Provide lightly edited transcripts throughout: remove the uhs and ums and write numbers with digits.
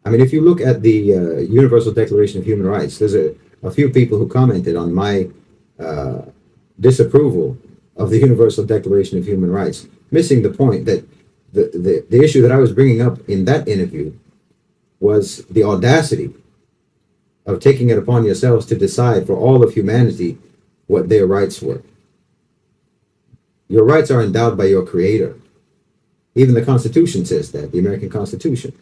I mean, if you look at the Universal Declaration of Human Rights, there's a few people who commented on my disapproval of the Universal Declaration of Human Rights, missing the point that the issue that I was bringing up in that interview was the audacity of taking it upon yourselves to decide for all of humanity what their rights were. Your rights are endowed by your Creator. Even the Constitution says that, the American Constitution.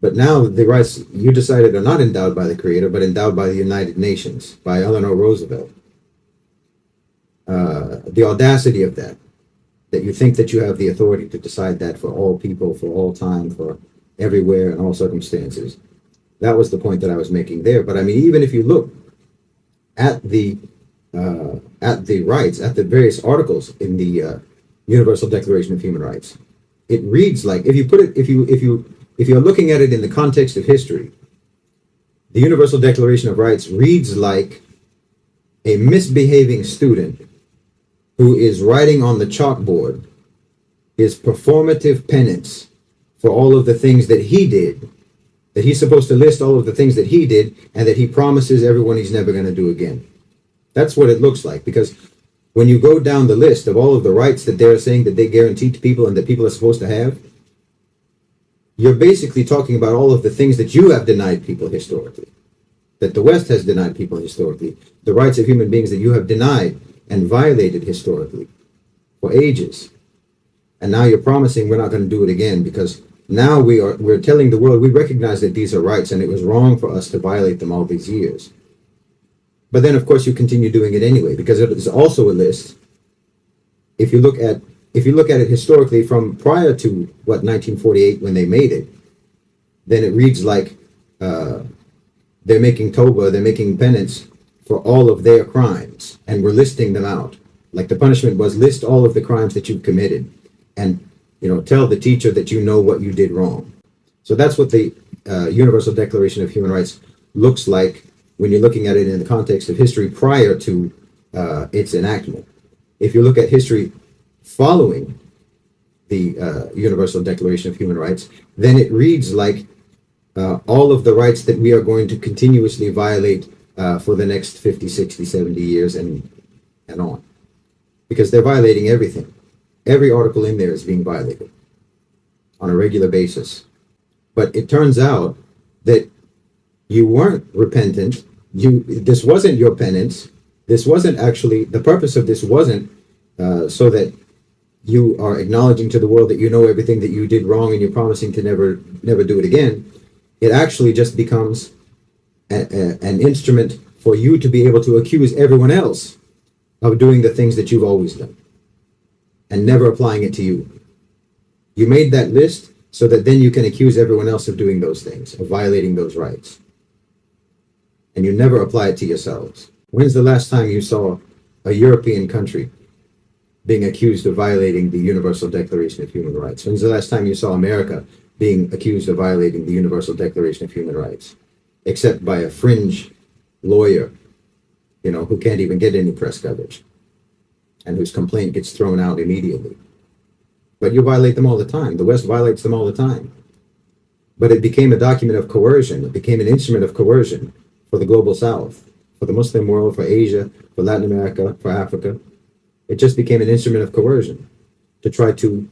But now the rights you decided are not endowed by the Creator, but endowed by the United Nations, by Eleanor Roosevelt. The audacity of that you think that you have the authority to decide that for all people, for all time, for everywhere, in all circumstances. That was the point that I was making there. But I mean, even if you look at the rights, at the various articles in the Universal Declaration of Human Rights, it reads like, if you're looking at it in the context of history, the Universal Declaration of Rights reads like a misbehaving student who is writing on the chalkboard his performative penance for all of the things that he did, that he's supposed to list all of the things that he did, and that he promises everyone he's never going to do again. That's what it looks like, because when you go down the list of all of the rights that they're saying that they guarantee to people and that people are supposed to have, you're basically talking about all of the things that you have denied people historically, that the West has denied people historically, the rights of human beings that you have denied and violated historically for ages. And now you're promising we're not going to do it again, because now we're telling the world we recognize that these are rights and it was wrong for us to violate them all these years. But then, of course, you continue doing it anyway, because it is also a list. If you look at it historically from prior to 1948 when they made it, then it reads like they're making Toba, they're making penance for all of their crimes, and we're listing them out. Like the punishment was, list all of the crimes that you've committed, and tell the teacher that you know what you did wrong. So that's what the Universal Declaration of Human Rights looks like when you're looking at it in the context of history prior to its enactment. If you look at history following the Universal Declaration of Human Rights, then it reads like all of the rights that we are going to continuously violate for the next 50, 60, 70 years and on. Because they're violating everything. Every article in there is being violated on a regular basis. But it turns out that you weren't repentant. This wasn't your penance. This wasn't actually, the purpose of this wasn't so that you are acknowledging to the world that you know everything that you did wrong and you're promising to never do it again. It actually just becomes an instrument for you to be able to accuse everyone else of doing the things that you've always done and never applying it to you. You made that list so that then you can accuse everyone else of doing those things, of violating those rights. And you never apply it to yourselves. When's the last time you saw a European country being accused of violating the Universal Declaration of Human Rights? When's the last time you saw America being accused of violating the Universal Declaration of Human Rights? Except by a fringe lawyer, who can't even get any press coverage and whose complaint gets thrown out immediately. But you violate them all the time. The West violates them all the time. But it became a document of coercion. It became an instrument of coercion for the global South, for the Muslim world, for Asia, for Latin America, for Africa. It just became an instrument of coercion to try to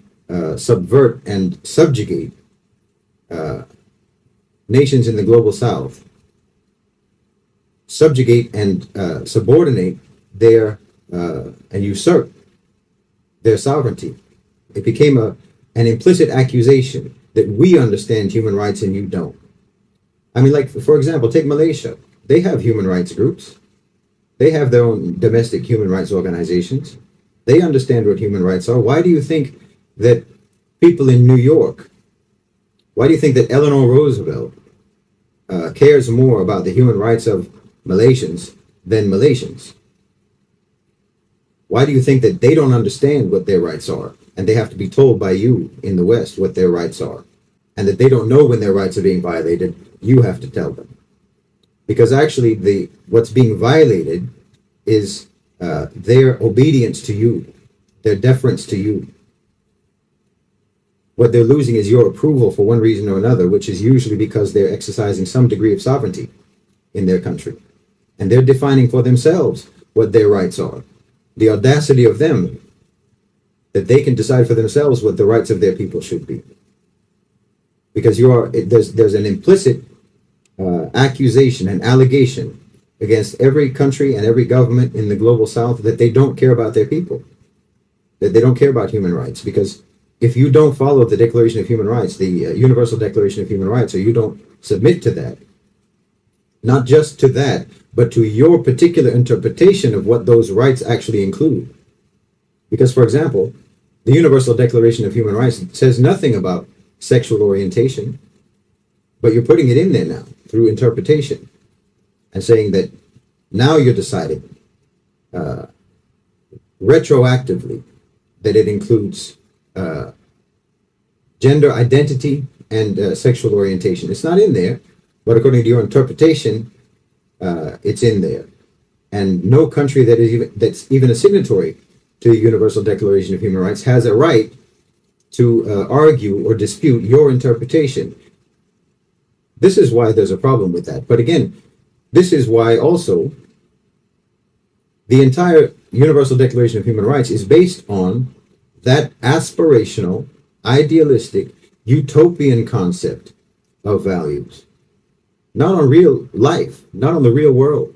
subvert and subjugate nations in the global South, subjugate and subordinate their and usurp their sovereignty. It became an implicit accusation that we understand human rights and you don't. I mean, like, for example, take Malaysia. They have human rights groups. They have their own domestic human rights organizations. They understand what human rights are. Why do you think that people in New York, why do you think that Eleanor Roosevelt cares more about the human rights of Malaysians than Malaysians? Why do you think that they don't understand what their rights are and they have to be told by you in the West what their rights are, and that they don't know when their rights are being violated? You have to tell them. Because actually what's being violated is their obedience to you, their deference to you. What they're losing is your approval for one reason or another, which is usually because they're exercising some degree of sovereignty in their country. And they're defining for themselves what their rights are. The audacity of them, that they can decide for themselves what the rights of their people should be. Because there's an implicit accusation and allegation against every country and every government in the global south that they don't care about their people, that they don't care about human rights. Because if you don't follow the Declaration of Human Rights, the Universal Declaration of Human Rights, or you don't submit to that, not just to that, but to your particular interpretation of what those rights actually include. Because, for example, the Universal Declaration of Human Rights says nothing about sexual orientation, but you're putting it in there now through interpretation and saying that now you're deciding retroactively that it includes gender identity and sexual orientation. It's not in there, but according to your interpretation, it's in there. And no country that's even a signatory to the Universal Declaration of Human Rights has a right to argue or dispute your interpretation. This is why there's a problem with that. But again, this is why also the entire Universal Declaration of Human Rights is based on that aspirational, idealistic, utopian concept of values. Not on real life, not on the real world.